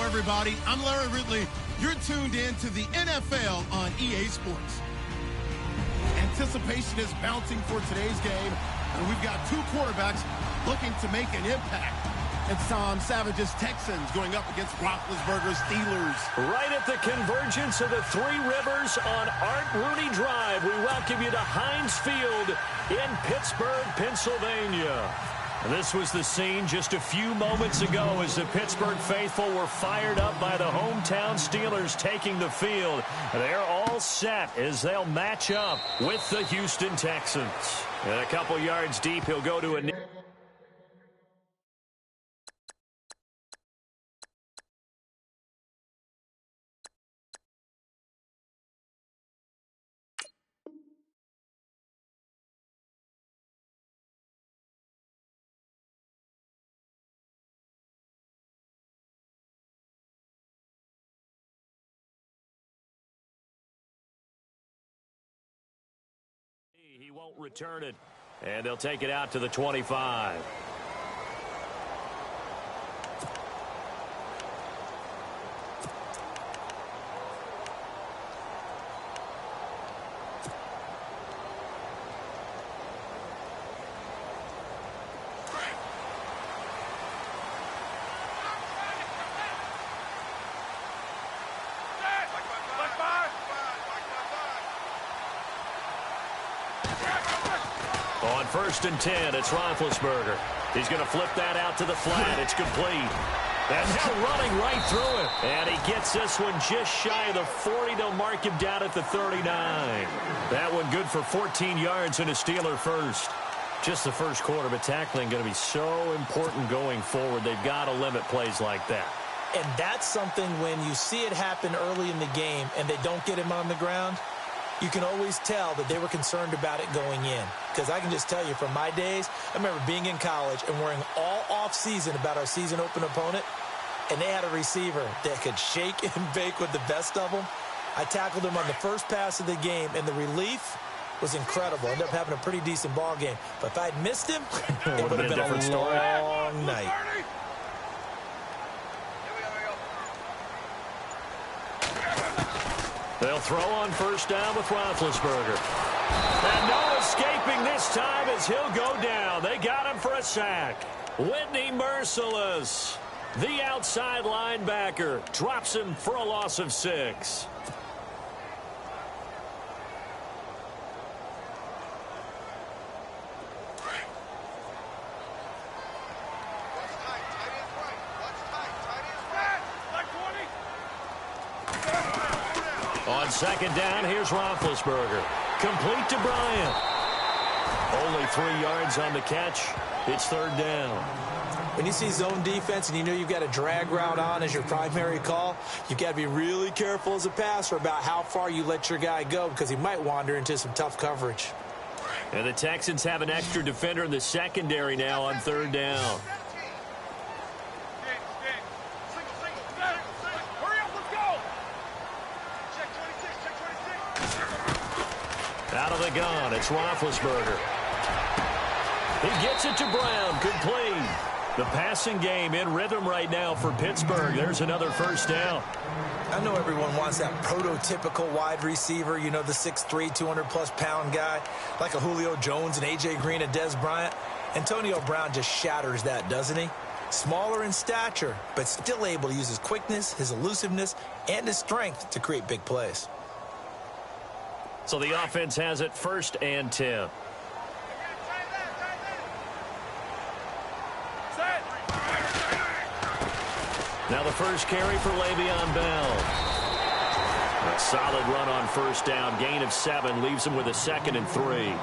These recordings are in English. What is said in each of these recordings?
everybody. I'm Larry Ridley. You're tuned in to the NFL on EA Sports. Anticipation is mounting for today's game, and we've got two quarterbacks looking to make an impact. It's Tom Savage's Texans going up against Roethlisberger's Steelers. Right at the convergence of the Three Rivers on Art Rooney Drive, we welcome you to Heinz Field in Pittsburgh, Pennsylvania. This was the scene just a few moments ago as the Pittsburgh faithful were fired up by the hometown Steelers taking the field. They're all set as they'll match up with the Houston Texans. And a couple yards deep, he'll go to a... He won't return it, and they'll take it out to the 25. On 1st and 10, it's Roethlisberger. He's going to flip that out to the flat. It's complete. And now running right through it. And he gets this one just shy of the 40. They'll mark him down at the 39. That one good for 14 yards and a Steeler first. Just the first quarter, but tackling going to be so important going forward. They've got to limit plays like that. And that's something when you see it happen early in the game and they don't get him on the ground, you can always tell that they were concerned about it going in. Because I can just tell you from my days, I remember being in college and worrying all off-season about our season open opponent, and they had a receiver that could shake and bake with the best of them. I tackled him on the first pass of the game, and the relief was incredible. Ended up having a pretty decent ball game. But if I'd missed him, it would have been a long night. They'll throw on first down with Roethlisberger. And no escaping this time as he'll go down. They got him for a sack. Whitney Merciless, the outside linebacker, drops him for a loss of 6. On second down, here's Roethlisberger. Complete to Bryant. Only 3 yards on the catch. It's third down. When you see zone defense and you know you've got a drag route on as your primary call, you've got to be really careful as a passer about how far you let your guy go because he might wander into some tough coverage. And the Texans have an extra defender in the secondary now on third down. Out of the gun, it's Roethlisberger. He gets it to Brown, complete. The passing game in rhythm right now for Pittsburgh. There's another first down. I know everyone wants that prototypical wide receiver, you know, the 6'3", 200-plus pound guy, like a Julio Jones and A.J. Green and Des Bryant. Antonio Brown just shatters that, doesn't he? Smaller in stature, but still able to use his quickness, his elusiveness, and his strength to create big plays. So the offense has it 1st and 10. Now the first carry for Le'Veon Bell. A solid run on first down. Gain of 7 leaves him with a 2nd and 3.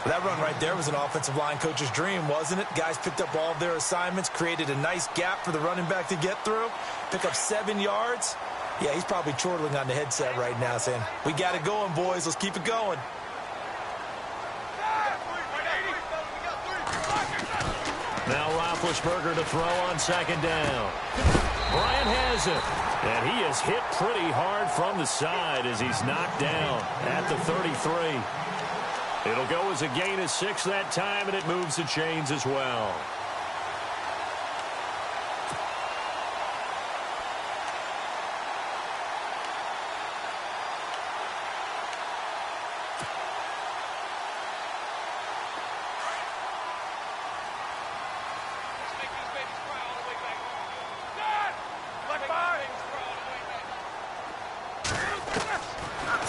That run right there was an offensive line coach's dream, wasn't it? Guys picked up all of their assignments, created a nice gap for the running back to get through, pick up 7 yards. Yeah, he's probably chortling on the headset right now saying, we got it going, boys. Let's keep it going. Now Roethlisberger to throw on second down. Bryant has it. And he is hit pretty hard from the side as he's knocked down at the 33. It'll go as a gain of 6 that time, and it moves the chains as well.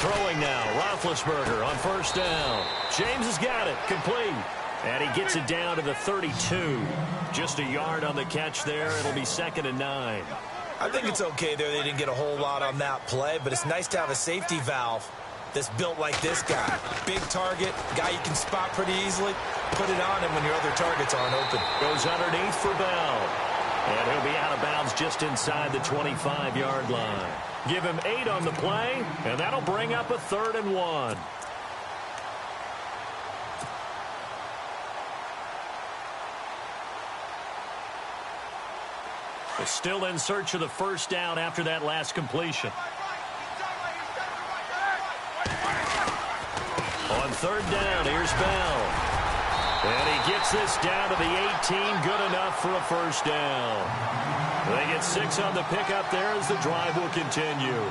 Throwing now, Roethlisberger on first down. James has got it, complete. And he gets it down to the 32. Just a yard on the catch there. It'll be 2nd and 9. I think it's okay there. They didn't get a whole lot on that play, but it's nice to have a safety valve that's built like this guy. Big target, guy you can spot pretty easily. Put it on him when your other targets aren't open. Goes underneath for Bell. And he'll be out of bounds just inside the 25-yard line. Give him 8 on the play, and that'll bring up a 3rd and 1. They're still in search of the first down after that last completion. On 3rd down, here's Bell. And he gets this down to the 18, good enough for a first down. They get 6 on the pickup there as the drive will continue.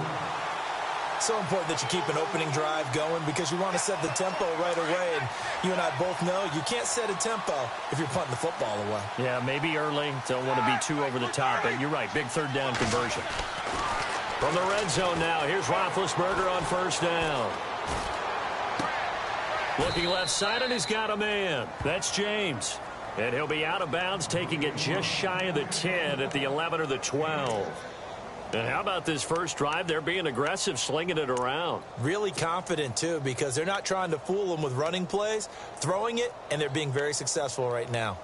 So important that you keep an opening drive going because you want to set the tempo right away. And you and I both know you can't set a tempo if you're punting the football away. Yeah, maybe early. Don't want to be too over the top. But you're right, big 3rd down conversion. From the red zone now, here's Roethlisberger on first down. Looking left side, and he's got a man. That's James. And he'll be out of bounds, taking it just shy of the 10 at the 11 or the 12. And how about this first drive? They're being aggressive, slinging it around. Really confident, too, because they're not trying to fool them with running plays, throwing it, and they're being very successful right now.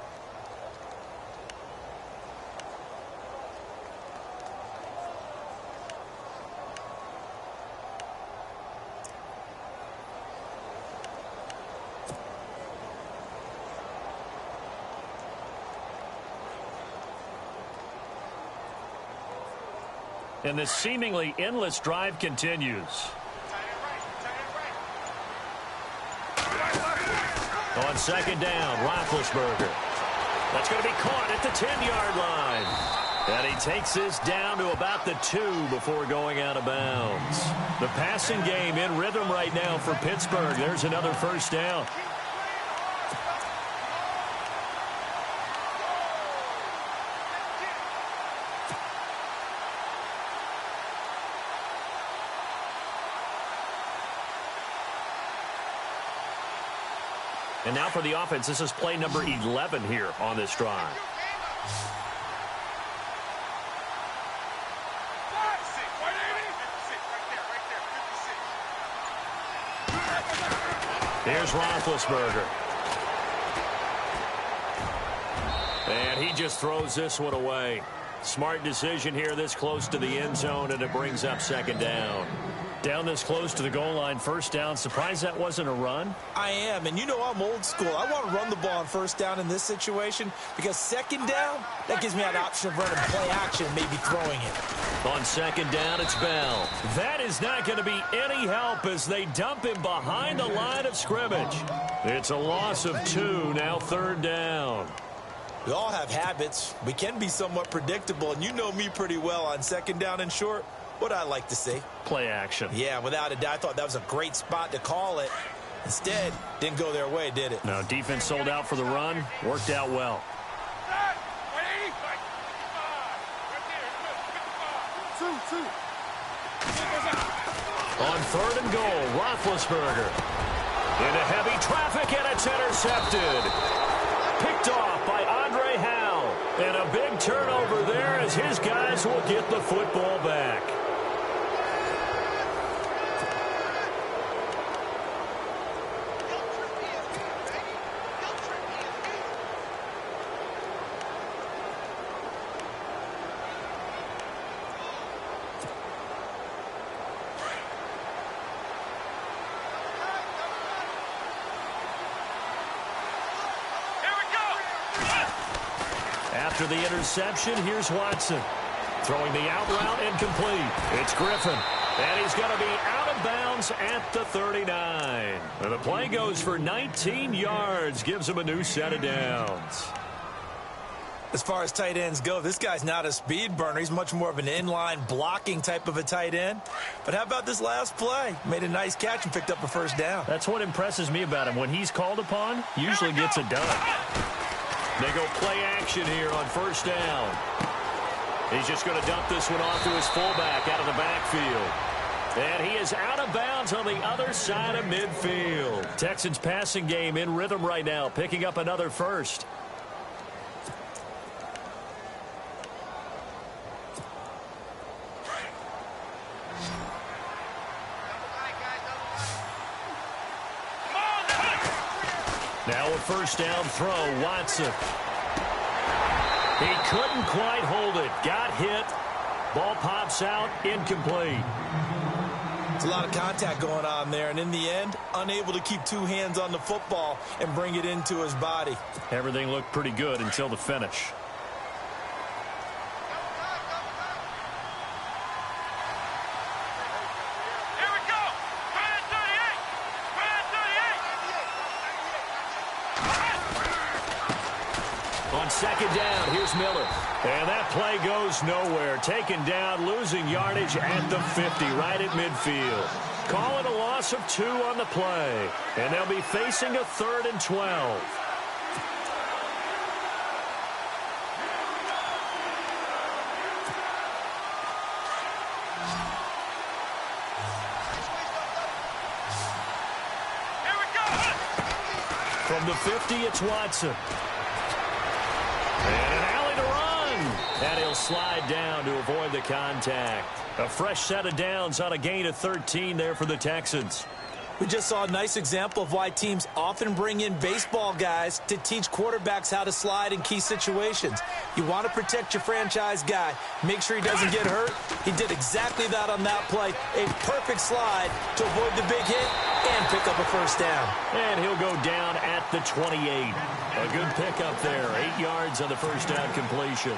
And this seemingly endless drive continues. On 2nd down, Roethlisberger. That's going to be caught at the 10-yard line. And he takes this down to about the 2 before going out of bounds. The passing game in rhythm right now for Pittsburgh. There's another first down. And now for the offense, this is play number 11 here on this drive. Here's Roethlisberger. And he just throws this one away. Smart decision here this close to the end zone, and it brings up 2nd down. Down this close to the goal line, first down. Surprised that wasn't a run? I am, and you know I'm old school. I want to run the ball on first down in this situation because 2nd down, that gives me an option of running play action, maybe throwing it. On 2nd down, it's Bell. That is not going to be any help as they dump him behind the line of scrimmage. It's a loss of 2, now 3rd down. We all have habits. We can be somewhat predictable, and you know me pretty well on 2nd down and short. What I like to see. Play action. Yeah, without a doubt. I thought that was a great spot to call it. Instead, didn't go their way, did it? No, defense sold out for the run. Worked out well. On 3rd and goal, Roethlisberger. Into heavy traffic, and it's intercepted. Picked off by Andre Howell. And a big turnover there as his guys will get the football back. After the interception, here's Watson. Throwing the out route incomplete. It's Griffin. And he's going to be out of bounds at the 39. And the play goes for 19 yards. Gives him a new set of downs. As far as tight ends go, this guy's not a speed burner. He's much more of an inline blocking type of a tight end. But how about this last play? Made a nice catch and picked up a first down. That's what impresses me about him. When he's called upon, usually gets it done. They go play action here on first down. He's just going to dump this one off to his fullback out of the backfield. And he is out of bounds on the other side of midfield. Texans passing game in rhythm right now, picking up another first. Now a first down throw, Watson. He couldn't quite hold it. Got hit. Ball pops out, incomplete. It's a lot of contact going on there, and in the end, unable to keep two hands on the football and bring it into his body. Everything looked pretty good until the finish. On second down, here's Miller. And that play goes nowhere. Taken down, losing yardage at the 50, right at midfield. Call it a loss of 2 on the play. And they'll be facing a 3rd and 12. From the 50, it's Watson. And an alley to run. And he'll slide down to avoid the contact. A fresh set of downs on a gain of 13 there for the Texans. We just saw a nice example of why teams often bring in baseball guys to teach quarterbacks how to slide in key situations. You want to protect your franchise guy. Make sure he doesn't get hurt. He did exactly that on that play. A perfect slide to avoid the big hit and pick up a first down. And he'll go down at the 28. A good pickup there. 8 yards on the first down completion.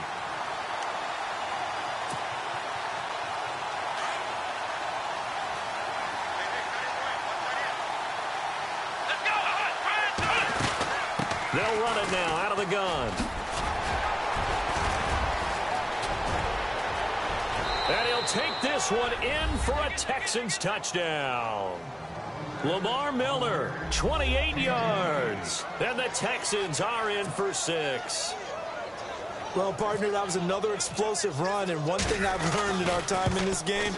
They'll run it now out of the gun. And he'll take this one in for a Texans touchdown. Lamar Miller, 28 yards. And the Texans are in for 6. Well, partner, that was another explosive run. And one thing I've learned in our time in this game,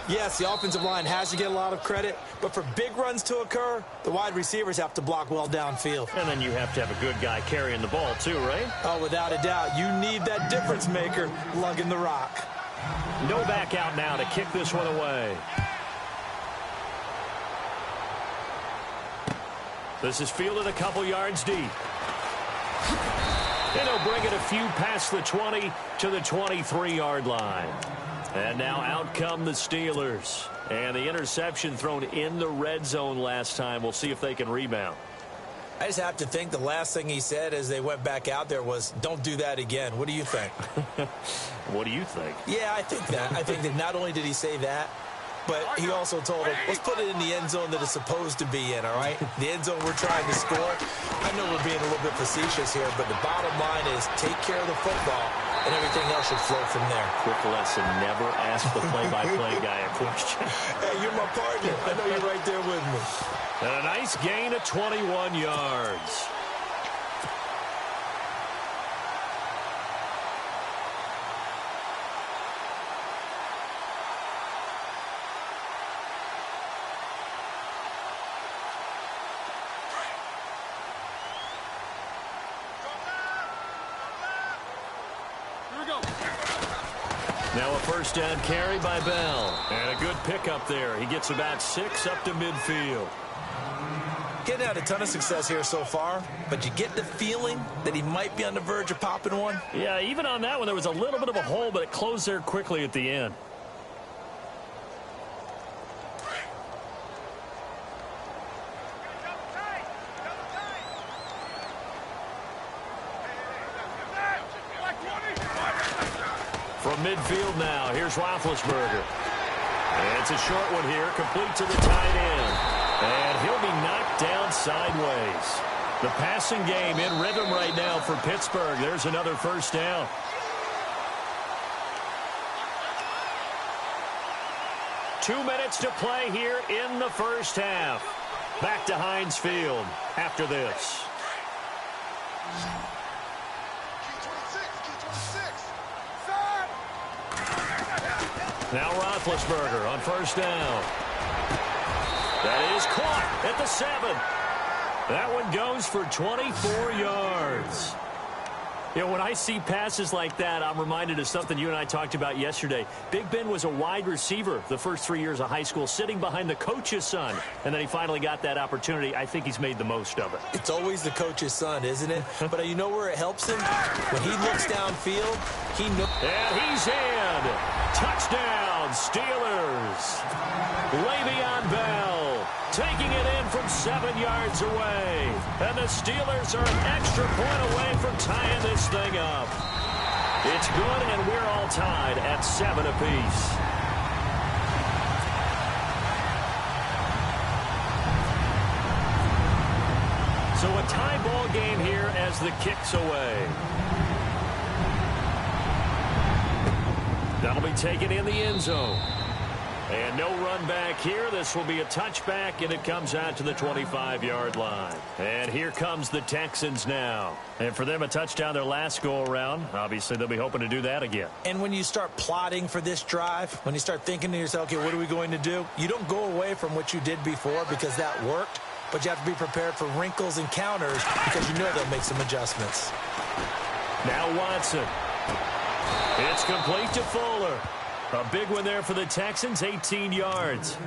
yes, the offensive line has to get a lot of credit, but for big runs to occur, the wide receivers have to block well downfield. And then you have to have a good guy carrying the ball too, right? Oh, without a doubt. You need that difference maker lugging the rock. No back out now to kick this one away. This is fielded a couple yards deep. And he'll bring it a few past the 20 to the 23-yard line. And now out come the Steelers. And the interception thrown in the red zone last time. We'll see if they can rebound. I just have to think the last thing he said as they went back out there was, don't do that again. What do you think? What do you think? Yeah, I think that. I think that not only did he say that, but he also told him, let's put it in the end zone that it's supposed to be in, all right? The end zone we're trying to score. I know we're being a little bit facetious here, but the bottom line is take care of the football, and everything else should flow from there. Quick lesson, never ask the play-by-play guy a question. Hey, you're my partner. I know you're right there with me. And a nice gain of 21 yards. Now a first down carry by Bell. And a good pickup there. He gets about 6 up to midfield. Getting had a ton of success here so far, but you get the feeling that he might be on the verge of popping one. Yeah, even on that one, there was a little bit of a hole, but it closed there quickly at the end. From midfield now, here's Roethlisberger. And it's a short one here, complete to the tight end. And he'll be knocked down sideways. The passing game in rhythm right now for Pittsburgh. There's another first down. Two minutes to play here in the first half. Back to Heinz Field after this. Now Roethlisberger on first down. That is caught at the 7. That one goes for 24 yards. You know, when I see passes like that, I'm reminded of something you and I talked about yesterday. Big Ben was a wide receiver the first 3 years of high school, sitting behind the coach's son. And then he finally got that opportunity. I think he's made the most of it. It's always the coach's son, isn't it? But you know where it helps him? When he looks downfield, he knows. And he's in. Touchdown, Steelers. Le'Veon Bell taking it in from 7 yards away. And the Steelers are an extra point away from tying this thing up. It's good, and we're all tied at 7 apiece. So a tie ball game here as the kick's away. That'll be taken in the end zone. And no run back here. This will be a touchback, and it comes out to the 25-yard line. And here comes the Texans now. And for them, a touchdown their last go-around. Obviously, they'll be hoping to do that again. And when you start plotting for this drive, when you start thinking to yourself, okay, what are we going to do? You don't go away from what you did before because that worked, but you have to be prepared for wrinkles and counters because you know they'll make some adjustments. Now Watson. It's complete to Fuller. A big one there for the Texans, 18 yards.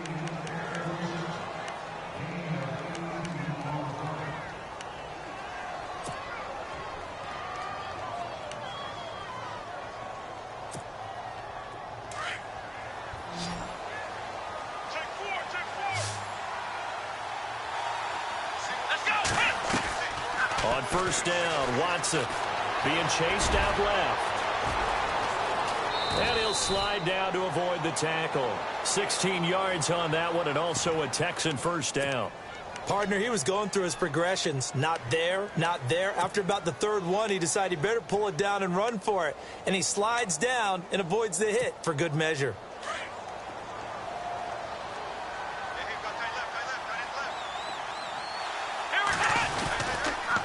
On first down, Watson being chased out left. And he'll slide down to avoid the tackle. 16 yards on that one, and also a Texan first down. Partner, he was going through his progressions. Not there, not there. After about the third one, he decided he better pull it down and run for it. And he slides down and avoids the hit for good measure.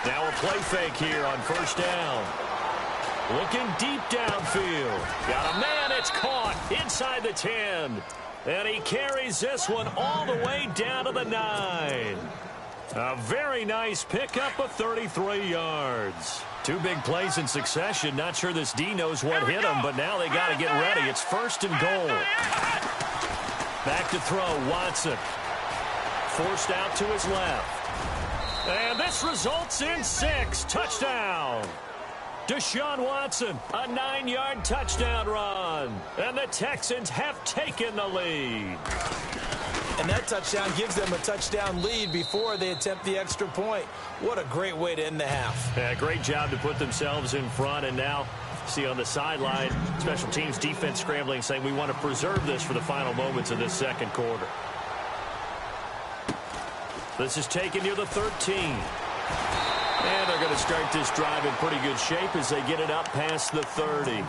Now a play fake here on first down. Looking deep downfield. Got a man, it's caught inside the 10. And he carries this one all the way down to the 9. A very nice pickup of 33 yards. Two big plays in succession. Not sure this D knows what hit him, but now they got to get ready. It's first and goal. Back to throw, Watson. Forced out to his left. And this results in 6. Touchdown. Deshaun Watson, a 9-yard touchdown run. And the Texans have taken the lead. And that touchdown gives them a touchdown lead before they attempt the extra point. What a great way to end the half. Yeah, great job to put themselves in front. And now, see on the sideline, special teams defense scrambling, saying we want to preserve this for the final moments of this second quarter. This is taken near the 13. And they're going to start this drive in pretty good shape as they get it up past the 30.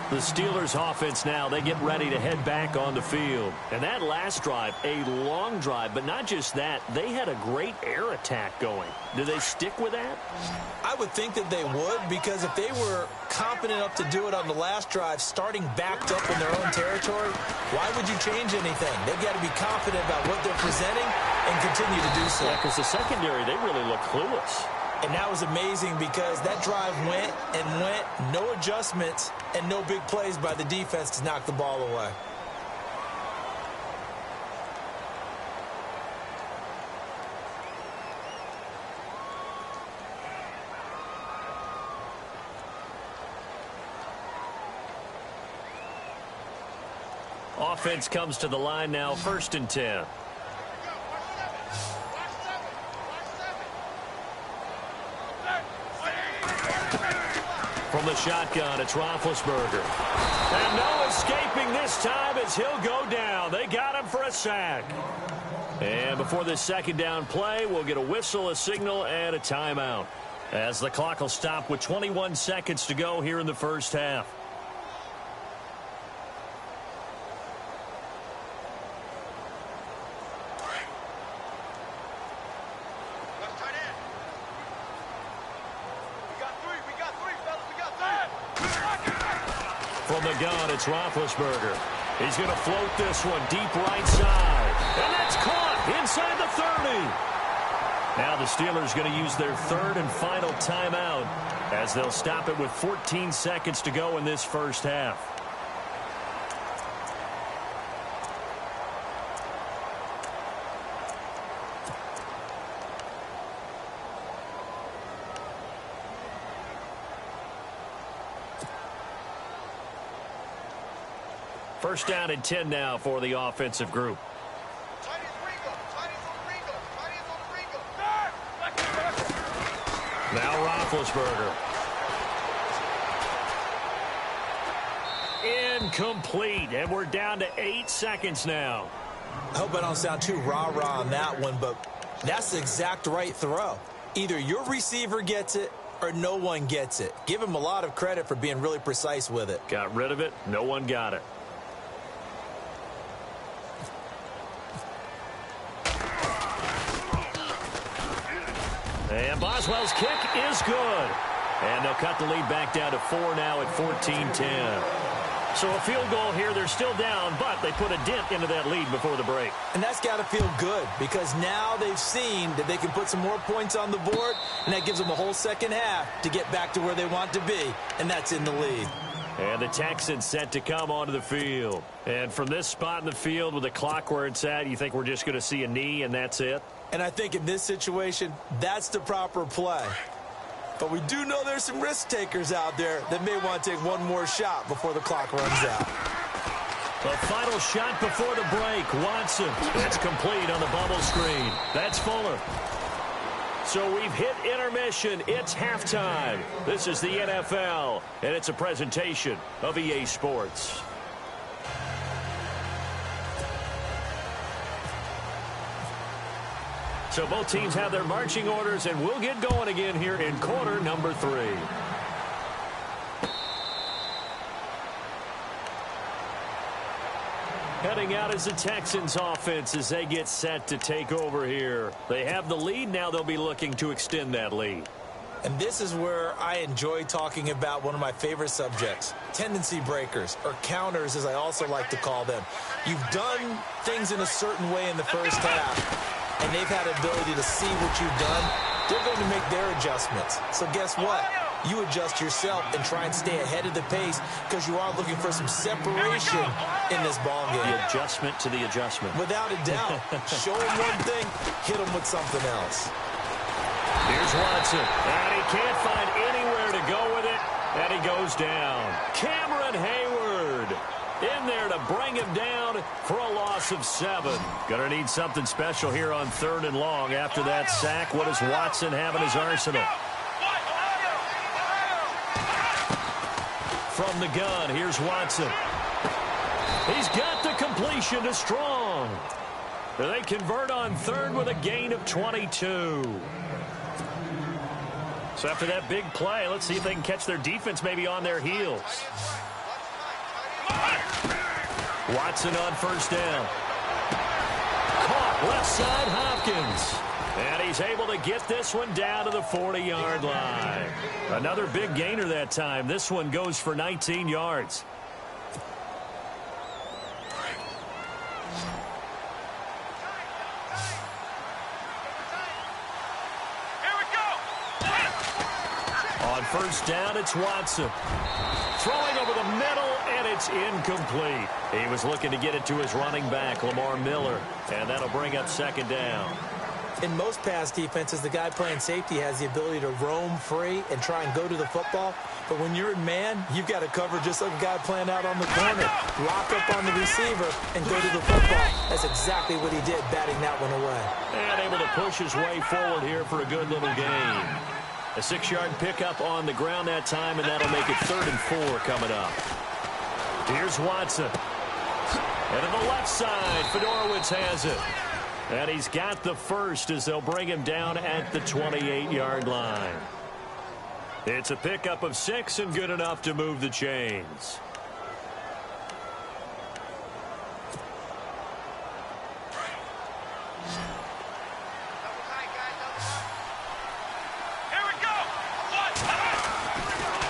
The Steelers offense now, they get ready to head back on the field. And that last drive, a long drive, but not just that, they had a great air attack going. Do they stick with that? I would think that they would, because if they were confident enough to do it on the last drive, starting backed up in their own territory, why would you change anything? They've got to be confident about what they're presenting and continue to do so. Yeah, because the secondary, they really look clueless. And that was amazing because that drive went and went, no adjustments, and no big plays by the defense to knock the ball away. Offense comes to the line now, 1st and 10. From the shotgun, it's Roethlisberger. And no escaping this time as he'll go down. They got him for a sack. And before this second down play, we'll get a whistle, a signal, and a timeout, as the clock will stop with 21 seconds to go here in the first half. From the gun, it's Roethlisberger. He's going to float this one deep right side. And that's caught inside the 30. Now the Steelers going to use their third and final timeout as they'll stop it with 14 seconds to go in this first half. First down and 10 now for the offensive group. Now Roethlisberger. Incomplete, and we're down to 8 seconds now. I hope I don't sound too rah-rah on that one, but that's the exact right throw. Either your receiver gets it or no one gets it. Give him a lot of credit for being really precise with it. Got rid of it. No one got it. And Boswell's kick is good. And they'll cut the lead back down to 4 now at 14-10. So a field goal here. They're still down, but they put a dent into that lead before the break. And that's got to feel good because now they've seen that they can put some more points on the board, and that gives them a whole second half to get back to where they want to be, and that's in the lead. And the Texans set to come onto the field. And from this spot in the field with the clock where it's at, you think we're just going to see a knee and that's it? And I think in this situation, that's the proper play. But we do know there's some risk takers out there that may want to take one more shot before the clock runs out. The final shot before the break. Watson. It's complete on the bubble screen. That's Fuller. So we've hit intermission. It's halftime. This is the NFL, and it's a presentation of EA Sports. So both teams have their marching orders, and we'll get going again here in quarter number 3. Heading out is the Texans offense as they get set to take over here. They have the lead. Now they'll be looking to extend that lead. And this is where I enjoy talking about one of my favorite subjects, tendency breakers, or counters as I also like to call them. You've done things in a certain way in the first half, and they've had the ability to see what you've done. They're going to make their adjustments. So guess what? You adjust yourself and try and stay ahead of the pace because you are looking for some separation in this ball game. The adjustment to the adjustment. Without a doubt. Show them one thing, hit them with something else. Here's Watson, and he can't find anywhere to go with it, and he goes down. Cameron Hayward in there to bring him down for a loss of 7. Gonna need something special here on 3rd and long after that sack. What does Watson have in his arsenal? From the gun, here's Watson. He's got the completion to Strong. They convert on 3rd with a gain of 22. So after that big play, let's see if they can catch their defense maybe on their heels. Watson on 1st down. Caught left side Hopkins. And he's able to get this one down to the 40-yard line. Another big gainer that time. This one goes for 19 yards. On 1st down, it's Watson. Throwing over the middle, and it's incomplete. He was looking to get it to his running back, Lamar Miller, and that'll bring up 2nd down. In most pass defenses, the guy playing safety has the ability to roam free and try and go to the football. But when you're in man, you've got to cover just like a guy playing out on the corner. Lock up on the receiver and go to the football. That's exactly what he did, batting that one away. And able to push his way forward here for a good little gain. A 6-yard pickup on the ground that time, and that'll make it 3rd and 4 coming up. Here's Watson. And to the left side, Fedorowicz has it. And he's got the first as they'll bring him down at the 28-yard line. It's a pickup of 6 and good enough to move the chains.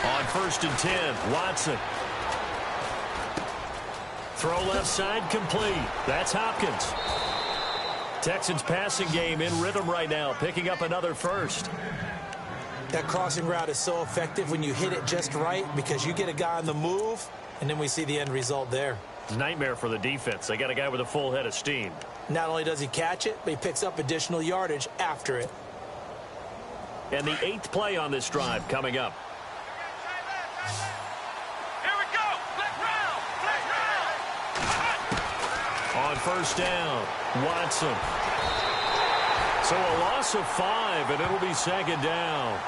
On 1st and 10, Watson. Throw left side complete. That's Hopkins. Texans passing game in rhythm right now, picking up another first. That crossing route is so effective when you hit it just right because you get a guy on the move, and then we see the end result there. Nightmare for the defense. They got a guy with a full head of steam. Not only does he catch it, but he picks up additional yardage after it. And the 8th play on this drive coming up. Here we go. Flex round. On first down, Watson. So a loss of 5, and it'll be second down.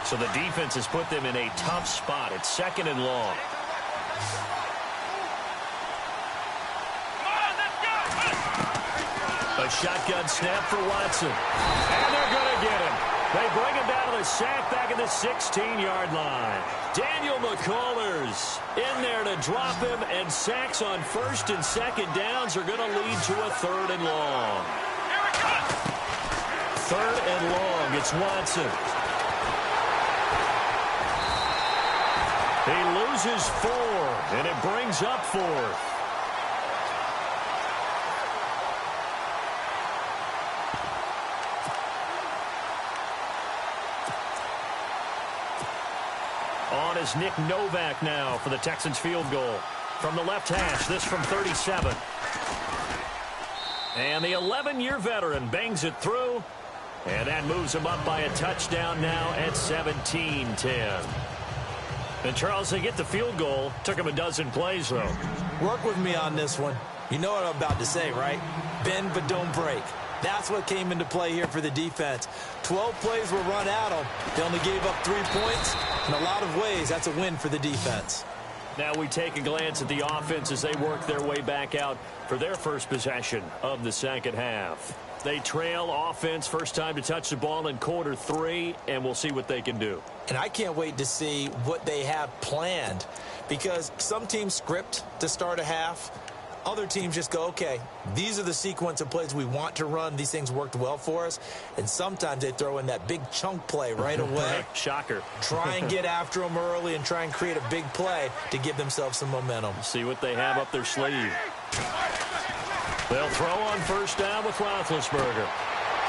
So the defense has put them in a tough spot. It's second and long. A shotgun snap for Watson. And they're going to get him. They bring him down to the sack back at the 16-yard line. Daniel McCullers in there to drop him, and sacks on first and second downs are going to lead to a third and long. Third and long. It's Watson. He loses 4, and it brings up 4th. On is Nick Novak now for the Texans field goal. From the left hash, this from 37. And the 11-year veteran bangs it through, and that moves him up by a touchdown now at 17-10. And, Charles, they get the field goal. Took him a dozen plays, though. Work with me on this one. You know what I'm about to say, right? Bend but don't break. That's what came into play here for the defense. 12 plays were run at them. They only gave up 3 points. In a lot of ways, that's a win for the defense. Now we take a glance at the offense as they work their way back out for their first possession of the second half. They trail offense, first time to touch the ball in quarter 3, and we'll see what they can do. And I can't wait to see what they have planned, because some teams script to start a half. Other teams just go, okay, these are the sequence of plays we want to run. These things worked well for us. And sometimes they throw in that big chunk play right away. Shocker. Try and get after them early and try and create a big play to give themselves some momentum. See what they have up their sleeve. They'll throw on first down with Roethlisberger.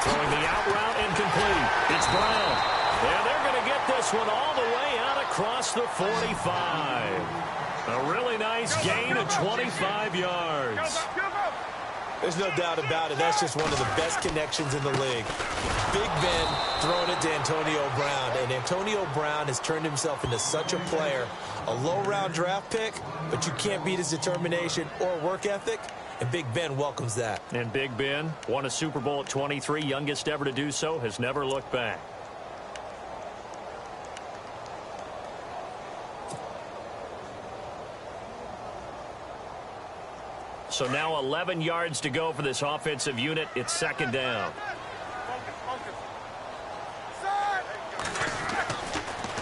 Throwing the out route incomplete. It's Brown. And they're going to get this one all the way out across the 45. A really nice gain of 25 yards. There's no doubt about it. That's just one of the best connections in the league. Big Ben throwing it to Antonio Brown. And Antonio Brown has turned himself into such a player. A low-round draft pick, but you can't beat his determination or work ethic. And Big Ben welcomes that. And Big Ben won a Super Bowl at 23, youngest ever to do so, has never looked back. So now 11 yards to go for this offensive unit. It's second down.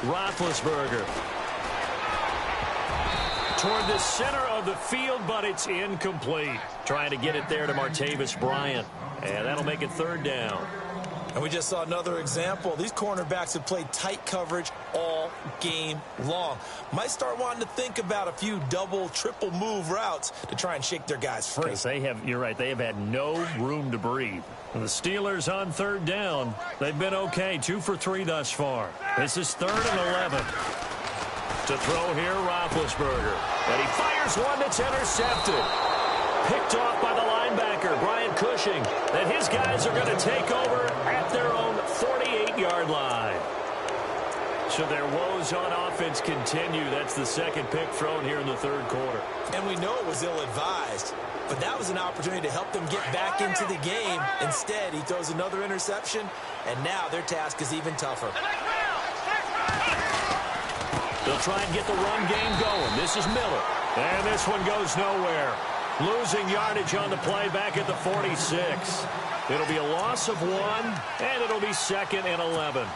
Roethlisberger toward the center of the field, but it's incomplete. Trying to get it there to Martavis Bryant. And that'll make it third down. And we just saw another example. These cornerbacks have played tight coverage all game long. Might start wanting to think about a few double, triple move routes to try and shake their guys free. Because they have, you're right, they have had no room to breathe. And the Steelers on third down. They've been okay, 2 for 3 thus far. This is 3rd and 11. To throw here, Roethlisberger. And he fires one that's intercepted. Picked off by the linebacker, Brian Cushing. And his guys are going to take over at their own 48-yard line. So their woes on offense continue. That's the second pick thrown here in the third quarter. And we know it was ill-advised, but that was an opportunity to help them get back into the game. Instead, he throws another interception, and now their task is even tougher. They'll try and get the run game going. This is Miller. And this one goes nowhere. Losing yardage on the play back at the 46. It'll be a loss of 1, and it'll be 2nd and 11.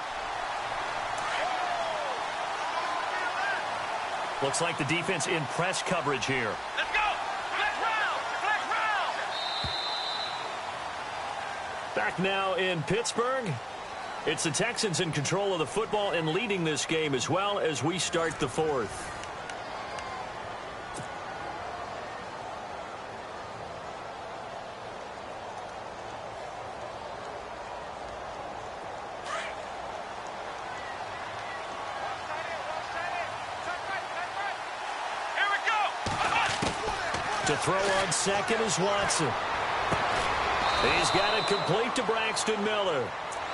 Looks like the defense in press coverage here. Let's go! Flex round! Flex round! Back now in Pittsburgh. It's the Texans in control of the football and leading this game as well as we start the fourth. To throw on second is Watson. He's got it complete to Braxton Miller.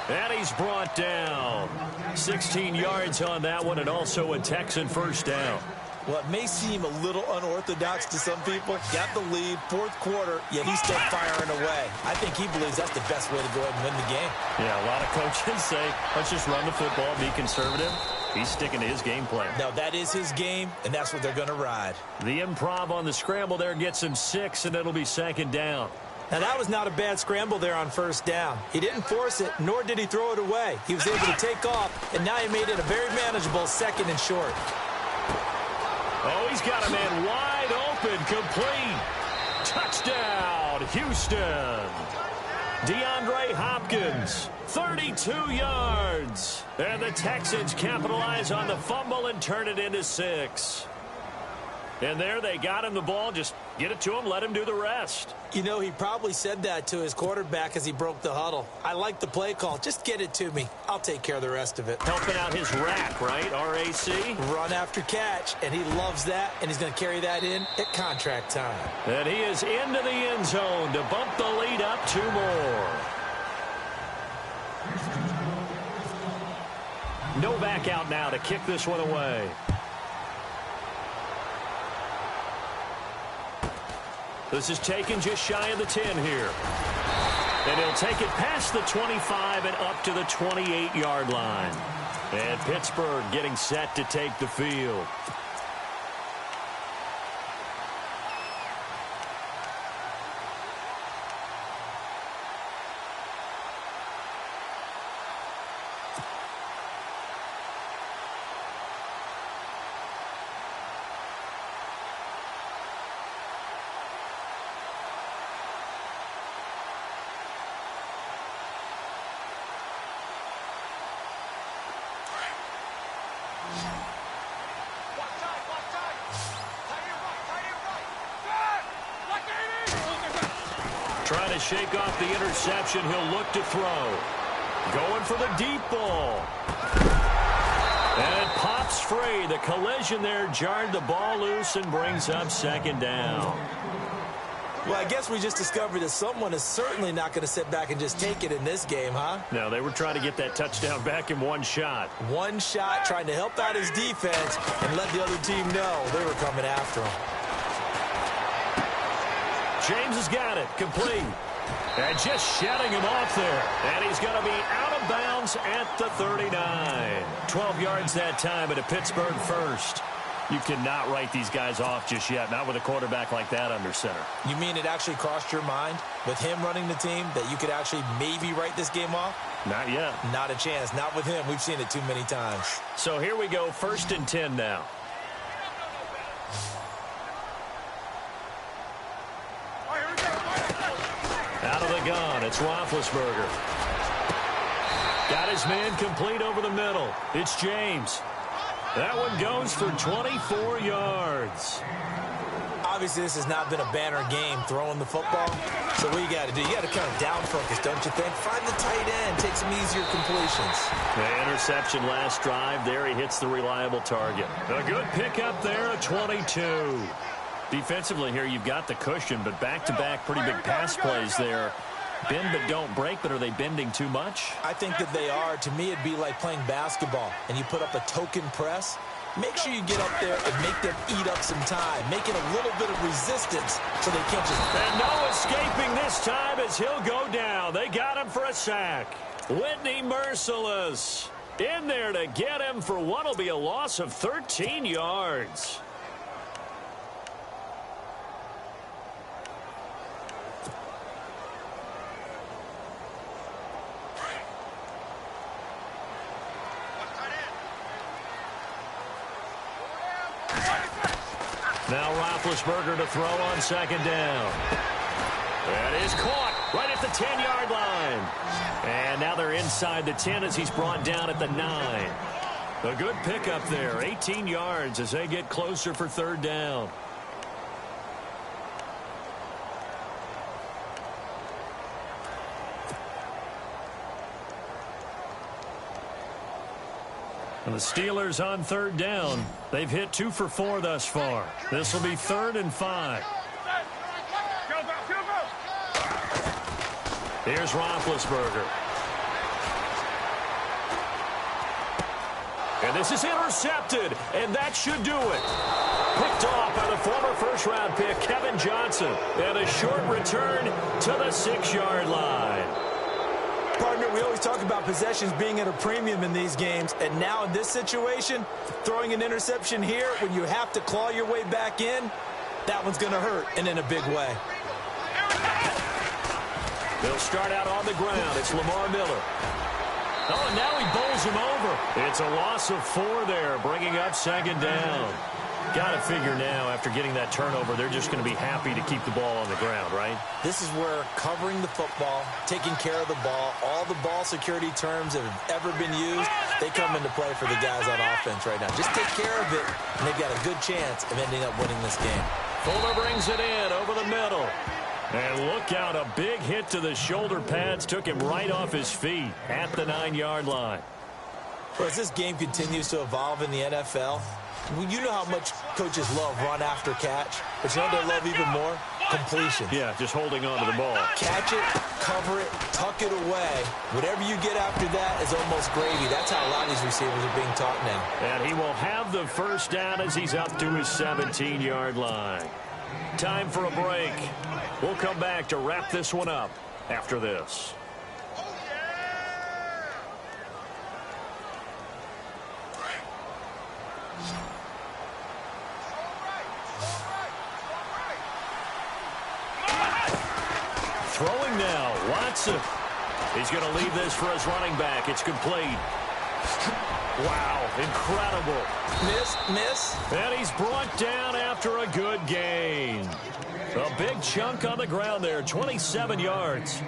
And he's brought down. 16 yards on that one, and also a Texan first down. Well, it may seem a little unorthodox to some people. Got the lead, fourth quarter, yet he's still firing away. I think he believes that's the best way to go ahead and win the game. Yeah, a lot of coaches say, let's just run the football, be conservative. He's sticking to his game plan. Now, that is his game, and that's what they're going to ride. The improv on the scramble there gets him 6, and it'll be second down. Now, that was not a bad scramble there on first down. He didn't force it, nor did he throw it away. He was able to take off, and now he made it a very manageable second and short. Oh, he's got a man wide open, complete. Touchdown, Houston. DeAndre Hopkins, 32 yards. And the Texans capitalize on the fumble and turn it into 6. And there they got him the ball. Just get it to him, let him do the rest. You know, he probably said that to his quarterback as he broke the huddle. I like the play call. Just get it to me. I'll take care of the rest of it. Helping out his rack, right? R-A-C? Run after catch, and he loves that, and he's going to carry that in at contract time. And he is into the end zone to bump the lead up 2 more. No back out now to kick this one away. This is taken just shy of the 10 here. And he'll take it past the 25 and up to the 28-yard line. And Pittsburgh getting set to take the field. Trying to shake off the interception. He'll look to throw. Going for the deep ball. And it pops free. The collision there jarred the ball loose and brings up second down. Well, I guess we just discovered that someone is certainly not going to sit back and just take it in this game, huh? No, they were trying to get that touchdown back in one shot. One shot, trying to help out his defense and let the other team know they were coming after him. James has got it. Complete. And just shutting him off there. And he's going to be out of bounds at the 39. 12 yards that time at a Pittsburgh first. You cannot write these guys off just yet, not with a quarterback like that under center. You mean it actually crossed your mind with him running the team that you could actually maybe write this game off? Not yet. Not a chance. Not with him. We've seen it too many times. So here we go, 1st and 10 now. Out of the gun, it's Roethlisberger. Got his man complete over the middle. It's James. That one goes for 24 yards. Obviously, this has not been a banner game throwing the football. So what you got to do, you got to kind of down focus, don't you think? Find the tight end, take some easier completions. The interception last drive. There he hits the reliable target. A good pickup there, a 22. Defensively here, you've got the cushion, but back-to-back pretty big pass plays there. Bend but don't break, but are they bending too much? I think that they are. To me, it'd be like playing basketball, and you put up a token press. Make sure you get up there and make them eat up some time, making a little bit of resistance so they can't just... And no escaping this time as he'll go down. They got him for a sack. Whitney Merciless in there to get him for what will be a loss of 13 yards. Now Roethlisberger to throw on 2nd down. That is caught. right at the 10-yard line. And now they're inside the 10 as he's brought down at the 9. A good pickup there, 18 yards as they get closer for third down. And the Steelers on third down. They've hit 2 for 4 thus far. This will be 3rd and 5. Here's Roethlisberger. And this is intercepted, and that should do it. Picked off by the former first-round pick, Kevin Johnson. And a short return to the 6-yard line. Partner, we always talk about possessions being at a premium in these games, and now in this situation, throwing an interception here when you have to claw your way back in, that one's going to hurt, and in a big way. They'll start out on the ground. It's Lamar Miller. Oh, and now he bowls him over. It's a loss of 4 there, bringing up 2nd down. Got to figure now, after getting that turnover, they're just going to be happy to keep the ball on the ground, right? This is where covering the football, taking care of the ball, all the ball security terms that have ever been used, they come into play for the guys on offense right now. Just take care of it, and they've got a good chance of ending up winning this game. Fuller brings it in over the middle. And look out, a big hit to the shoulder pads took him right off his feet at the 9-yard line. Well, as this game continues to evolve in the NFL, you know how much coaches love run after catch, but you know they love even more? Completion. Yeah, just holding on to the ball. Catch it, cover it, tuck it away. Whatever you get after that is almost gravy. That's how a lot of these receivers are being taught now. And he will have the first down as he's up to his 17-yard line. Time for a break. We'll come back to wrap this one up after this. Throwing now, Watson. He's going to leave this for his running back. It's complete. Wow, incredible. Miss. And he's brought down after a good gain. A big chunk on the ground there, 27 yards.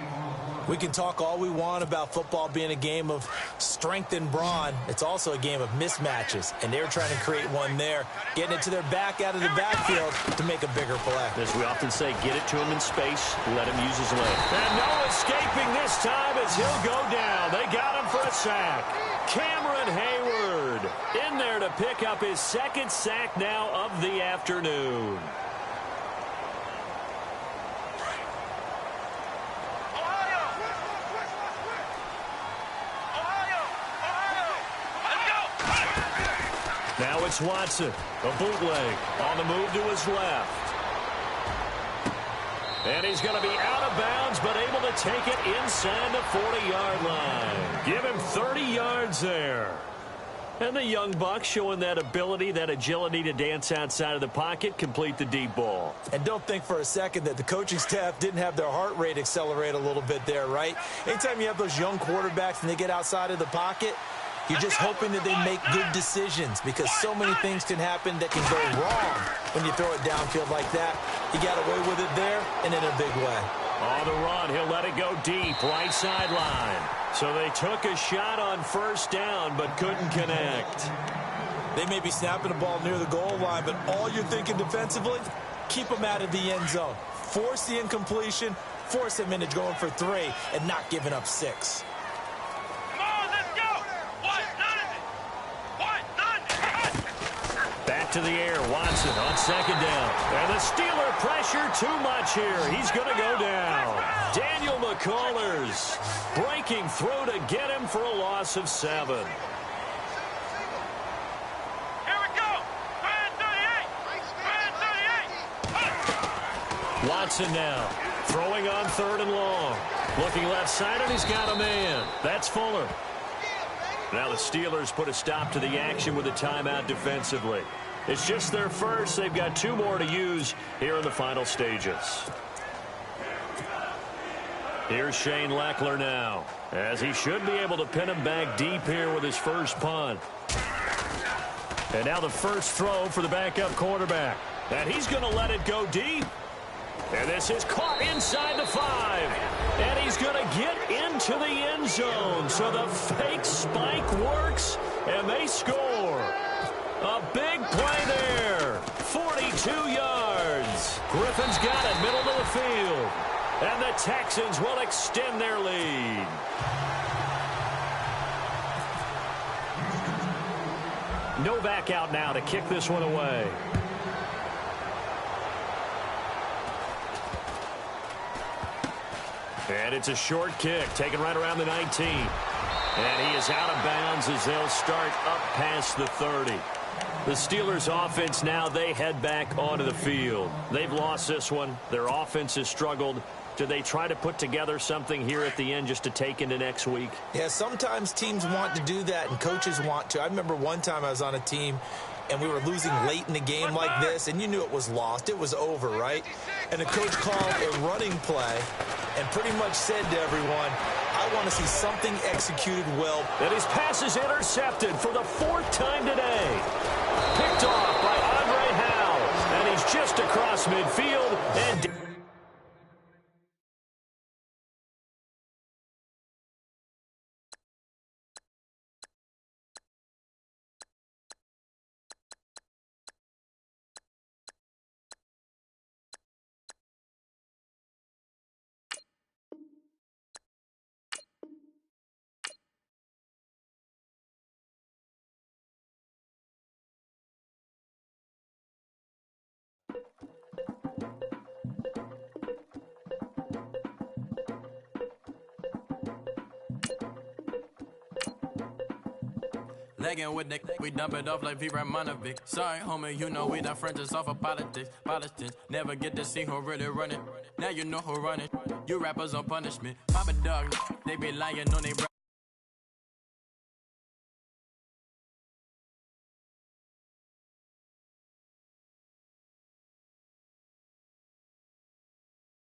We can talk all we want about football being a game of strength and brawn. It's also a game of mismatches, and they're trying to create one there, getting it to their back out of the backfield to make a bigger play. As we often say, get it to him in space, let him use his leg. And no escaping this time as he'll go down. They got him for a sack. Cameron Hayward in there to pick up his 2nd sack now of the afternoon. Now it's Watson, a bootleg, on the move to his left. And he's going to be out of bounds, but able to take it inside the 40-yard line. Give him 30 yards there. And the young buck showing that ability, that agility to dance outside of the pocket, complete the deep ball. And don't think for a second that the coaching staff didn't have their heart rate accelerate a little bit there, right? Anytime you have those young quarterbacks and they get outside of the pocket, you're just hoping that they make good decisions because so many things can happen that can go wrong when you throw it downfield like that. He got away with it there and in a big way. On the run, he'll let it go deep, right sideline. So they took a shot on first down but couldn't connect. They may be snapping the ball near the goal line, but all you're thinking defensively, keep them out of the end zone. Force the incompletion, force them into going for 3 and not giving up 6. To the air, Watson on 2nd down. And the Steeler pressure too much here. He's going to go down. Daniel McCullers breaking through to get him for a loss of 7. Here we go. Brand 38. Watson now throwing on 3rd and long. Looking left side, and he's got a man. That's Fuller. Now the Steelers put a stop to the action with a timeout defensively. It's just their first. They've got 2 more to use here in the final stages. Here's Shane Leckler now, as he should be able to pin him back deep here with his first punt. And now the first throw for the backup quarterback. And he's going to let it go deep. And this is caught inside the 5. And he's going to get into the end zone. So the fake spike works, and they score. A big play there. 42 yards. Griffin's got it, middle of the field. And the Texans will extend their lead. Novak out now to kick this one away. And it's a short kick, taken right around the 19. And he is out of bounds as they'll start up past the 30. The Steelers' offense now, they head back onto the field. They've lost this one. Their offense has struggled. Do they try to put together something here at the end just to take into next week? Yeah, sometimes teams want to do that and coaches want to. I remember one time I was on a team and we were losing late in the game like this, and you knew it was lost. It was over, right? And the coach called a running play and pretty much said to everyone, I want to see something executed well. And his pass is intercepted for the 4th time today. Picked off by Andre Howe, and he's just across midfield and... Legging with the we dump it off like reesieramon1226's. Sorry, homie, you know we not friends, just off of politics. Politics never get to see who really running. Now you know who running. You rappers on punishment. Papa dog, they be lying on they.